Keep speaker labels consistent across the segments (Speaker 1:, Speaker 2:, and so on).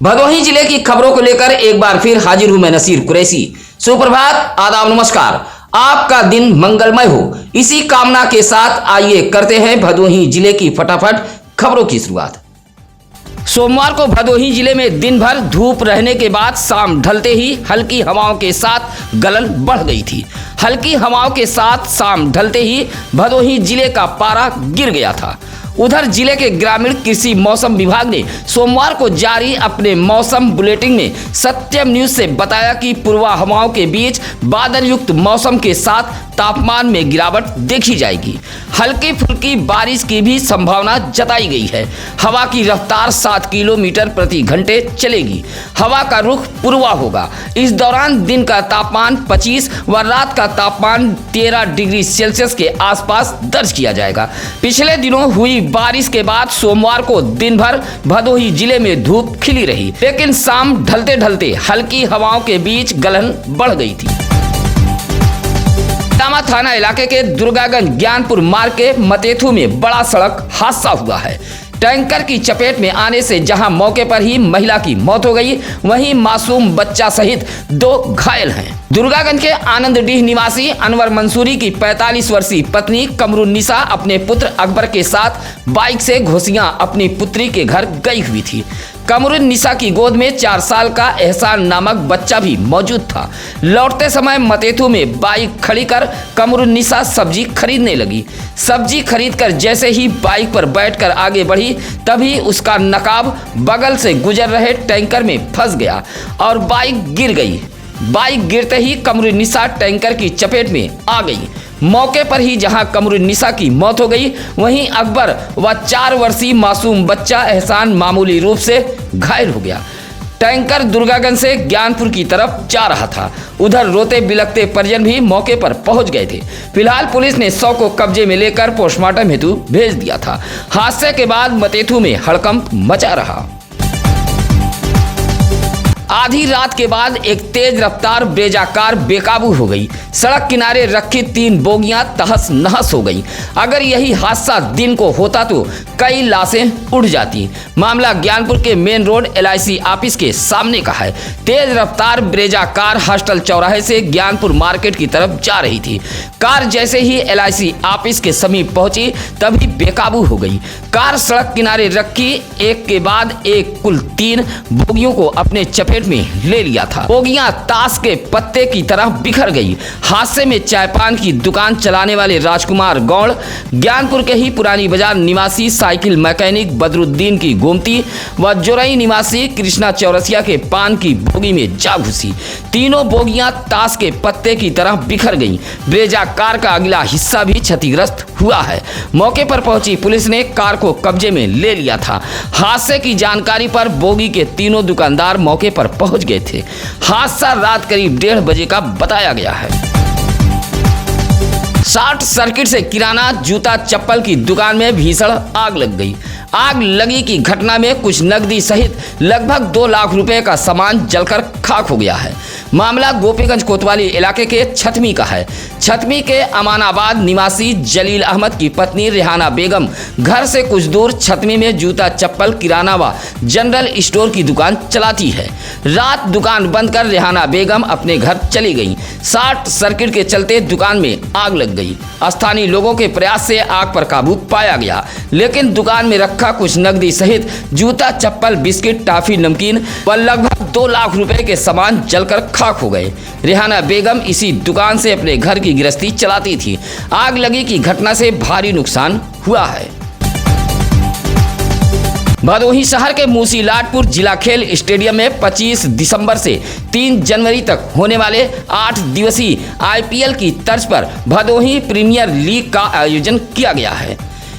Speaker 1: भदोही जिले की खबरों को लेकर एक बार फिर हाजिर हूं मैं नसीर कुरैशी। सुप्रभात, आदाब, नमस्कार। आपका दिन मंगलमय हो, इसी कामना के साथ आइए करते हैं भदोही जिले की फटाफट खबरों की शुरुआत। सोमवार को भदोही जिले में दिन भर धूप रहने के बाद शाम ढलते ही हल्की हवाओं के साथ गलन बढ़ गई थी। हल्की हवाओं के साथ शाम ढलते ही भदोही जिले का पारा गिर गया था। उधर जिले के ग्रामीण कृषि मौसम विभाग ने सोमवार को जारी अपने मौसम बुलेटिन में सत्यम न्यूज से बताया कि पूर्वा हवाओं के बीच बादल युक्त मौसम के साथ तापमान में गिरावट देखी जाएगी। हल्की फुल्की बारिश की भी संभावना जताई गई है। हवा की रफ्तार 7 किलोमीटर प्रति घंटे चलेगी। हवा का रुख पूर्वा होगा। इस दौरान दिन का तापमान 25 व रात का तापमान 13 डिग्री सेल्सियस के आसपास दर्ज किया जाएगा। पिछले दिनों हुई बारिश के बाद सोमवार को दिन भर भदोही जिले में धूप खिली रही, लेकिन शाम ढलते ढलते हल्की हवाओं के बीच गलन बढ़ गई थी। टामा थाना इलाके के दुर्गागंज ज्ञानपुर मार्ग के मतेथू में बड़ा सड़क हादसा हुआ है। टैंकर की चपेट में आने से जहां मौके पर ही महिला की मौत हो गई, वहीं मासूम बच्चा सहित 2 घायल हैं। दुर्गागंज के आनंदडीह निवासी अनवर मंसूरी की 45 वर्षीय पत्नी कमरुन्निसा अपने पुत्र अकबर के साथ बाइक से घोसियां अपनी पुत्री के घर गई हुई थी। कमरुन्निसा की गोद में 4 साल का एहसान नामक बच्चा भी मौजूद था। लौटते समय मतेथू में बाइक खड़ी कर कमरुन्निसा सब्जी खरीदने लगी। सब्जी खरीदकर जैसे ही बाइक पर बैठकर आगे बढ़ी, तभी उसका नकाब बगल से गुजर रहे टैंकर में फंस गया और बाइक गिर गई। बाइक गिरते ही कमरुन्निसा टैंकर की चपेट में आ गई। मौके पर ही जहां कमरुन्निसा की मौत हो गई, वहीं अकबर व 4 वर्षीय मासूम बच्चा एहसान मामूली रूप से घायल हो गया। टैंकर दुर्गागंज से ज्ञानपुर की तरफ जा रहा था। उधर रोते बिलखते परिजन भी मौके पर पहुंच गए थे। फिलहाल पुलिस ने शव को कब्जे में लेकर पोस्टमार्टम हेतु भेज दिया था। हादसे के बाद मतेथू में हड़कंप मचा रहा। आधी रात के बाद एक तेज रफ्तार ब्रेजा कार बेकाबू हो गई। सड़क किनारे रखी 3 बोगियां तहस नहस हो गई। अगर यही हादसा दिन को होता तो कई लाशें उड़ जाती। मामला ज्ञानपुर के मेन रोड LIC ऑफिस के सामने का है। तेज रफ्तार ब्रेजा कार हॉस्टल चौराहे से ज्ञानपुर मार्केट की तरफ जा रही थी। कार जैसे ही LIC ऑफिस के समीप पहुंची, तभी बेकाबू हो गई। कार सड़क किनारे रखी एक के बाद एक कुल 3 बोगियों को अपने चपेट में ले लिया था। बोगियां ताश के पत्ते की तरह बिखर गई। हादसे में चाय पान की दुकान चलाने वाले राजकुमार गौड़, ज्ञानपुर के ही पुरानी बाजार निवासी साइकिल मैकेनिक बदरुद्दीन की गोमती व जोरई निवासी कृष्णा चौरसिया के पान की बोगी में जा घुसी। तीनों बोगियां ताश के पत्ते की तरह बिखर गईं। ब्रेजा कार का अगला हिस्सा भी क्षतिग्रस्त हुआ है। मौके पर पहुंची पुलिस ने कार को कब्जे में ले लिया था। हादसे की जानकारी पर बोगी के तीनों दुकानदार मौके पर पहुंच गए थे। हादसा रात करीब 1:30 बजे का बताया गया है। शॉर्ट सर्किट से किराना, जूता, चप्पल की दुकान में भीषण आग लग गई। आग लगी की घटना में कुछ नकदी सहित लगभग 2 लाख रुपए का सामान जलकर खाक हो गया है। मामला गोपीगंज कोतवाली इलाके के छतमी का है। छतमी के अमानाबाद निवासी जलील अहमद की पत्नी रेहाना बेगम घर से कुछ दूर छतमी में जूता, चप्पल, किराना व जनरल स्टोर की दुकान चलाती है। रात दुकान बंद कर रेहाना बेगम अपने घर चली गई। शॉर्ट सर्किट के चलते दुकान में आग लग गई। स्थानीय लोगों के प्रयास से आग पर काबू पाया गया, लेकिन दुकान में रखा कुछ नकदी सहित जूता, चप्पल, बिस्किट, टॉफी, नमकीन व लगभग 2 लाख रुपए के सामान जलकर खाक हो गए। रेहाना बेगम इसी दुकान से अपने घर की गृहस्थी चलाती थी। आग लगी की घटना से भारी नुकसान हुआ है। भदोही शहर के मूसीलाटपुर जिला खेल स्टेडियम में 25 दिसंबर से 3 जनवरी तक होने वाले 8 दिवसीय IPL की तर्ज पर भदोही प्रीमियर लीग का आयोजन किया गया है।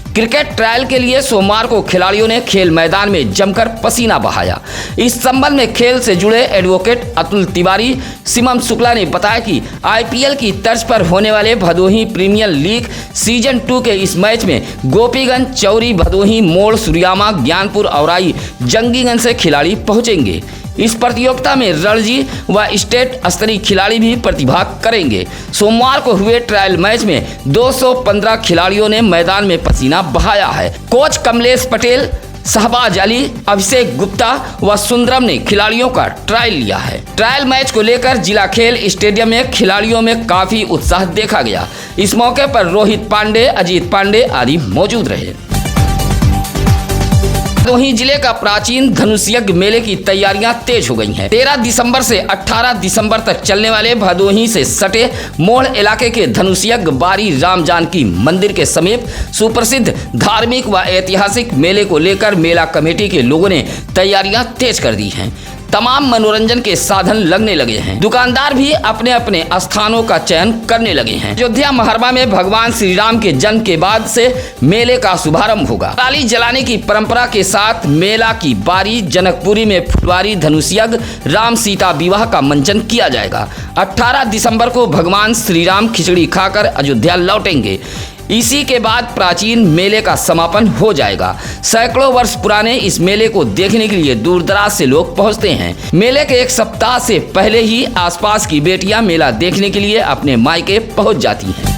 Speaker 1: क्रिकेट ट्रायल के लिए सोमवार को खिलाड़ियों ने खेल मैदान में जमकर पसीना बहाया। इस संबंध में खेल से जुड़े एडवोकेट अतुल तिवारी, सिमम शुक्ला ने बताया कि IPL की तर्ज पर होने वाले भदोही प्रीमियर लीग सीजन 2 के इस मैच में गोपीगंज, चौरी, भदोही, मोड़, सुरियामा, ज्ञानपुर, औराई, जंगीगंज से खिलाड़ी पहुंचेंगे। इस प्रतियोगिता में रणजी व स्टेट स्तरीय खिलाड़ी भी प्रतिभाग करेंगे। सोमवार को हुए ट्रायल मैच में 215 खिलाड़ियों ने मैदान में पसीना बहाया है। कोच कमलेश पटेल, शहबाज अली, अभिषेक गुप्ता व सुंदरम ने खिलाड़ियों का ट्रायल लिया है। ट्रायल मैच को लेकर जिला खेल स्टेडियम में खिलाड़ियों में काफी उत्साह देखा गया। इस मौके पर रोहित पांडे, अजीत पांडे आदि मौजूद रहे। भदोही जिले का प्राचीन धनुष यज्ञ मेले की तैयारियां तेज हो गई हैं। 13 दिसंबर से 18 दिसंबर तक चलने वाले भदोही से सटे मोड़ इलाके के धनुष यज्ञ बारी राम जानकी मंदिर के समीप सुप्रसिद्ध धार्मिक व ऐतिहासिक मेले को लेकर मेला कमेटी के लोगों ने तैयारियां तेज कर दी हैं। तमाम मनोरंजन के साधन लगने लगे हैं। दुकानदार भी अपने अपने स्थानों का चयन करने लगे हैं। अयोध्या महरबा में भगवान श्री राम के जन्म के बाद से मेले का शुभारंभ होगा। पराली जलाने की परंपरा के साथ मेला की बारी जनकपुरी में फुलवारी धनुष यज्ञ राम सीता विवाह का मंचन किया जाएगा। 18 दिसंबर को भगवान श्री राम खिचड़ी खाकर अयोध्या लौटेंगे। इसी के बाद प्राचीन मेले का समापन हो जाएगा। सैकड़ों वर्ष पुराने इस मेले को देखने के लिए दूर दराज से लोग पहुंचते हैं। मेले के एक सप्ताह से पहले ही आसपास की बेटियां मेला देखने के लिए अपने मायके पहुंच जाती हैं।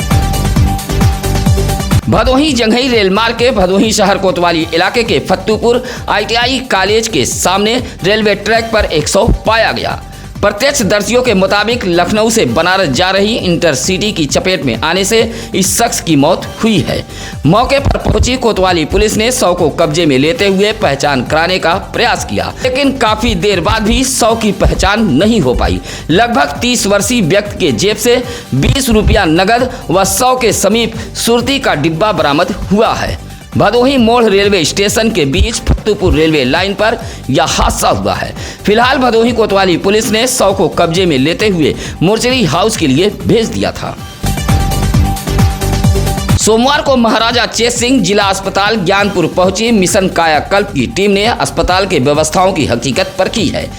Speaker 1: भदोही जंघई रेल मार्ग के भदोही शहर कोतवाली इलाके के फत्तूपुर ITI कॉलेज के सामने रेलवे ट्रैक पर 100 पाया गया। प्रत्यक्षदर्शियों के मुताबिक लखनऊ से बनारस जा रही इंटरसिटी की चपेट में आने से इस शख्स की मौत हुई है। मौके पर पहुंची कोतवाली पुलिस ने शव को कब्जे में लेते हुए पहचान कराने का प्रयास किया, लेकिन काफी देर बाद भी शव की पहचान नहीं हो पाई। लगभग 30 वर्षीय व्यक्ति के जेब से 20 रुपया नगद व 100 के समीप सुर्ती का डिब्बा बरामद हुआ है। भदोही मोड़ रेलवे स्टेशन के बीच फत्तूपुर रेलवे लाइन पर यह हादसा हुआ है। फिलहाल भदोही कोतवाली पुलिस ने शव को कब्जे में लेते हुए मोर्चरी हाउस के लिए भेज दिया था। सोमवार को महाराजा चेत सिंह जिला अस्पताल ज्ञानपुर पहुंची मिशन कायाकल्प की टीम ने अस्पताल के व्यवस्थाओं की हकीकत परखी है।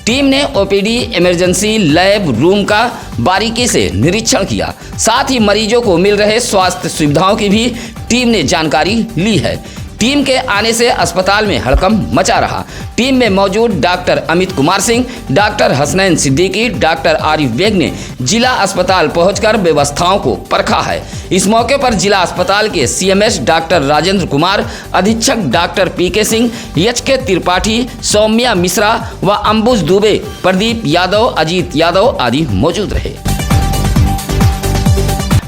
Speaker 1: टीम ने OPD, इमरजेंसी, लैब रूम का बारीकी से निरीक्षण किया। साथ ही मरीजों को मिल रहे स्वास्थ्य सुविधाओं की भी टीम ने जानकारी ली है। टीम के आने से अस्पताल में हड़कंप मचा रहा। टीम में मौजूद doctor Amit Kumar Singh, doctor Hasnain Siddiqui, doctor Arif Baig ने जिला अस्पताल पहुंचकर व्यवस्थाओं को परखा है। इस मौके पर जिला अस्पताल के CMS डॉक्टर राजेंद्र कुमार, अधीक्षक doctor PK Singh, HK Tripathi, Saumya Mishra व अंबुज दुबे, प्रदीप यादव, अजीत यादव आदि मौजूद रहे।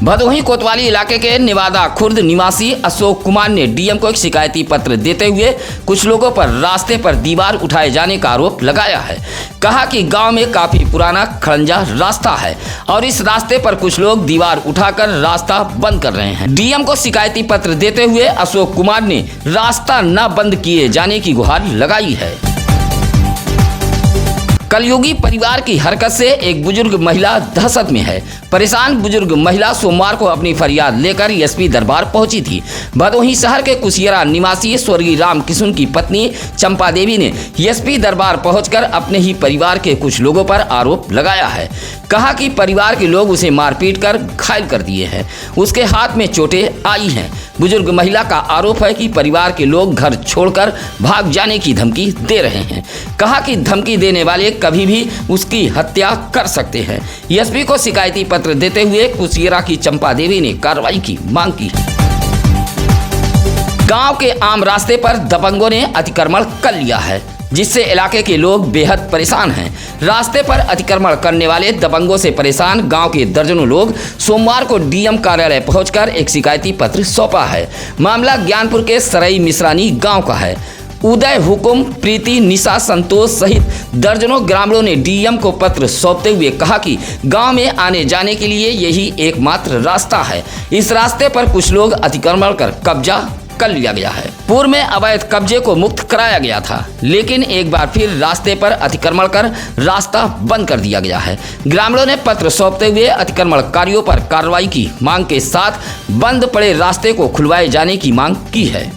Speaker 1: भदोही कोतवाली इलाके के निवादा खुर्द निवासी अशोक कुमार ने DM को एक शिकायती पत्र देते हुए कुछ लोगों पर रास्ते पर दीवार उठाए जाने का आरोप लगाया है। कहा कि गांव में काफी पुराना खड़ंजा रास्ता है और इस रास्ते पर कुछ लोग दीवार उठाकर रास्ता बंद कर रहे हैं। DM को शिकायती पत्र देते हुए अशोक कुमार ने रास्ता न बंद किए जाने की गुहार लगाई है। कलयुगी परिवार की हरकत से एक बुजुर्ग महिला दहशत में है। परेशान बुजुर्ग महिला सोमवार को अपनी फरियाद लेकर SP दरबार पहुंची थी। भदोही शहर के कुसियरा निवासी स्वर्गीय राम किशुन की पत्नी चंपा देवी ने SP दरबार पहुंचकर अपने ही परिवार के कुछ लोगों पर आरोप लगाया है। कहा कि परिवार के लोग उसे मारपीट कर घायल कर दिए हैं। उसके हाथ में चोटें आई हैं। बुजुर्ग महिला का आरोप है कि परिवार के लोग घर छोड़कर भाग जाने की धमकी दे रहे हैं। कहा कि धमकी देने वाले कभी भी उसकी हत्या कर सकते हैं। SP को शिकायती पत्र देते हुए कुसियरा की चंपा देवी ने कार्रवाई की मांग की। गांव के आम रास्ते पर दबंगों ने अतिक्रमण कर लिया है, जिससे इलाके के लोग बेहद परेशान हैं। रास्ते पर अतिक्रमण करने वाले दबंगों से परेशान गांव के दर्जनों लोग सोमवार को DM कार्यालय पहुंचकर एक शिकायती पत्र सौंपा है। मामला ज्ञानपुर के सरई मिश्रानी गांव का है। उदय, हुकुम, प्रीति, निशा, संतोष सहित दर्जनों ग्रामीणों ने DM को पत्र सौंपते हुए कहा कि गांव में आने जाने के लिए यही एकमात्र रास्ता है। इस रास्ते पर कुछ लोग अतिक्रमण कर कब्जा कर लिया गया है। पूर्व में अवैध कब्जे को मुक्त कराया गया था, लेकिन एक बार फिर रास्ते पर अतिक्रमण कर रास्ता बंद कर दिया गया है। ग्रामीणों ने पत्र सौंपते हुए अतिक्रमणकारियों पर कार्रवाई की मांग के साथ बंद पड़े रास्ते को खुलवाए जाने की मांग की है।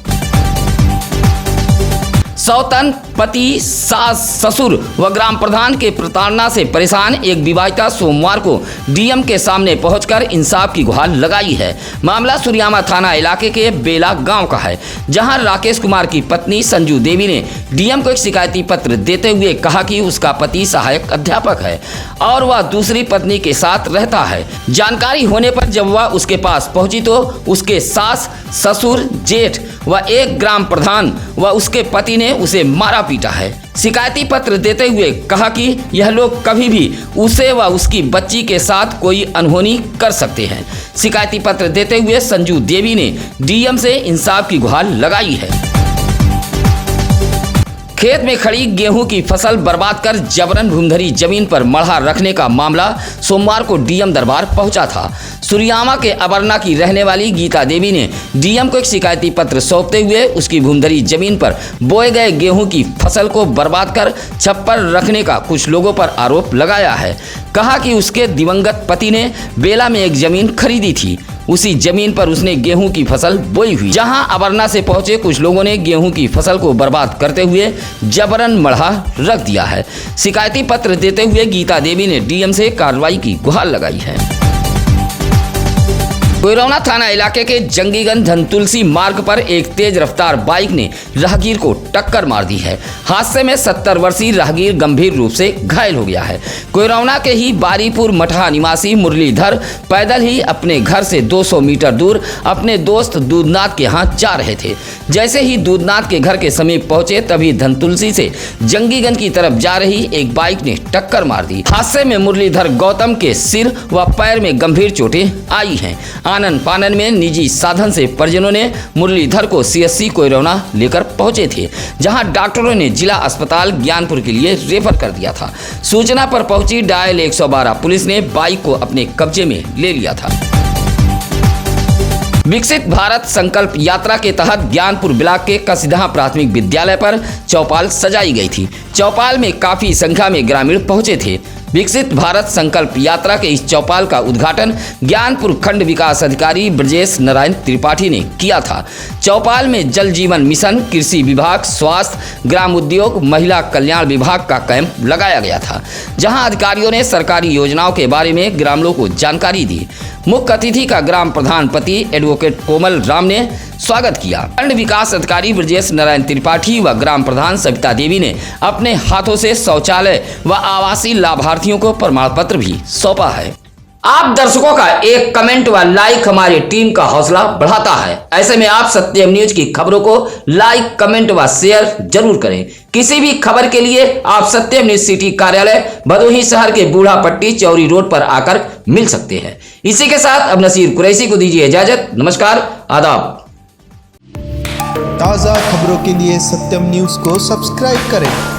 Speaker 1: सौतन पति, सास, ससुर व ग्राम प्रधान के प्रताड़ना से परेशान एक विवाहिता सोमवार को डीएम के सामने पहुंचकर इंसाफ की गुहार लगाई है। मामला सुरियामा थाना इलाके के बेला गांव का है, जहां राकेश कुमार की पत्नी संजू देवी ने डीएम को एक शिकायती पत्र देते हुए कहा कि उसका पति सहायक अध्यापक है और वह दूसरी पत्नी के साथ रहता है। जानकारी होने पर जब वह उसके पास पहुंची तो उसके सास, ससुर, जेठ व एक ग्राम प्रधान व उसके पति ने उसे मारा पीटा है। शिकायती पत्र देते हुए कहा कि यह लोग कभी भी उसे व उसकी बच्ची के साथ कोई अनहोनी कर सकते हैं। शिकायती पत्र देते हुए संजू देवी ने डीएम से इंसाफ की गुहार लगाई है। खेत में खड़ी गेहूं की फसल बर्बाद कर जबरन भूमधरी जमीन पर मढ़ा रखने का मामला सोमवार को डीएम दरबार पहुंचा था। सुरियामा के अबरना की रहने वाली गीता देवी ने डीएम को एक शिकायती पत्र सौंपते हुए उसकी भूमधरी जमीन पर बोए गए गेहूं की फसल को बर्बाद कर छप्पर रखने का कुछ लोगों पर आरोप लगाया है। कहा कि उसके दिवंगत पति ने बेला में एक जमीन खरीदी थी, उसी जमीन पर उसने गेहूं की फसल बोई हुई। जहां अबरना से पहुंचे कुछ लोगों ने गेहूं की फसल को बर्बाद करते हुए जबरन मढ़ा रख दिया है। शिकायती पत्र देते हुए गीता देवी ने डीएम से कार्रवाई की गुहार लगाई है। कोइरौना थाना इलाके के जंगीगंज धनतुलसी मार्ग पर एक तेज रफ्तार बाइक ने राहगीर को टक्कर मार दी है। हादसे में 70 वर्षीय राहगीर गंभीर रूप से घायल हो गया है। कोइरौना के ही बारीपुर मठा निवासी मुरलीधर पैदल ही अपने घर से 200 मीटर दूर अपने दोस्त दूधनाथ के यहाँ जा रहे थे। जैसे ही दूधनाथ के घर के समीप पहुंचे तभी धनतुलसी से जंगीगंज की तरफ जा रही एक बाइक ने टक्कर मार दी। हादसे में मुरलीधर गौतम के सिर व पैर में गंभीर चोटें आई हैं। आनन फानन में निजी साधन से परिजनों ने मुरलीधर को सीएससी कोइरौना लेकर पहुंचे थे, जहां डॉक्टरों ने जिला अस्पताल ज्ञानपुर के लिए रेफर कर दिया था। सूचना पर पहुंची डायल 112 पुलिस ने बाइक को अपने कब्जे में ले लिया था। विकसित भारत संकल्प यात्रा के तहत ज्ञानपुर ब्लॉक के कसिदहा प्राथमिक विद्यालय पर चौपाल सजाई गई थी। चौपाल में काफी संख्या में ग्रामीण पहुंचे थे। विकसित भारत संकल्प यात्रा के इस चौपाल का उद्घाटन ज्ञानपुर खंड विकास अधिकारी ब्रजेश नारायण त्रिपाठी ने किया था। चौपाल में जल जीवन मिशन, कृषि विभाग, स्वास्थ्य, ग्राम उद्योग, महिला कल्याण विभाग का कैंप लगाया गया था, जहां अधिकारियों ने सरकारी योजनाओं के बारे में ग्रामीणों को जानकारी दी। मुख्य अतिथि का ग्राम प्रधान पति एडवोकेट कोमल राम ने स्वागत किया। खंड विकास अधिकारी ब्रजेश नारायण त्रिपाठी व ग्राम प्रधान सविता देवी ने अपने हाथों से शौचालय व आवासीय लाभार्थियों को प्रमाण पत्र भी सौंपा है। आप दर्शकों का एक कमेंट व लाइक हमारी टीम का हौसला बढ़ाता है। ऐसे में आप सत्यम न्यूज की खबरों को लाइक, कमेंट व शेयर जरूर करें। किसी भी खबर के लिए आप सत्यम न्यूज सिटी कार्यालय भदोही शहर के बूढ़ा पट्टी चौरी रोड पर आकर मिल सकते हैं। इसी के साथ अब नसीर कुरैशी को दीजिए इजाजत। नमस्कार, आदाब।
Speaker 2: ताज़ा खबरों के लिए सत्यम न्यूज़ को सब्सक्राइब करें।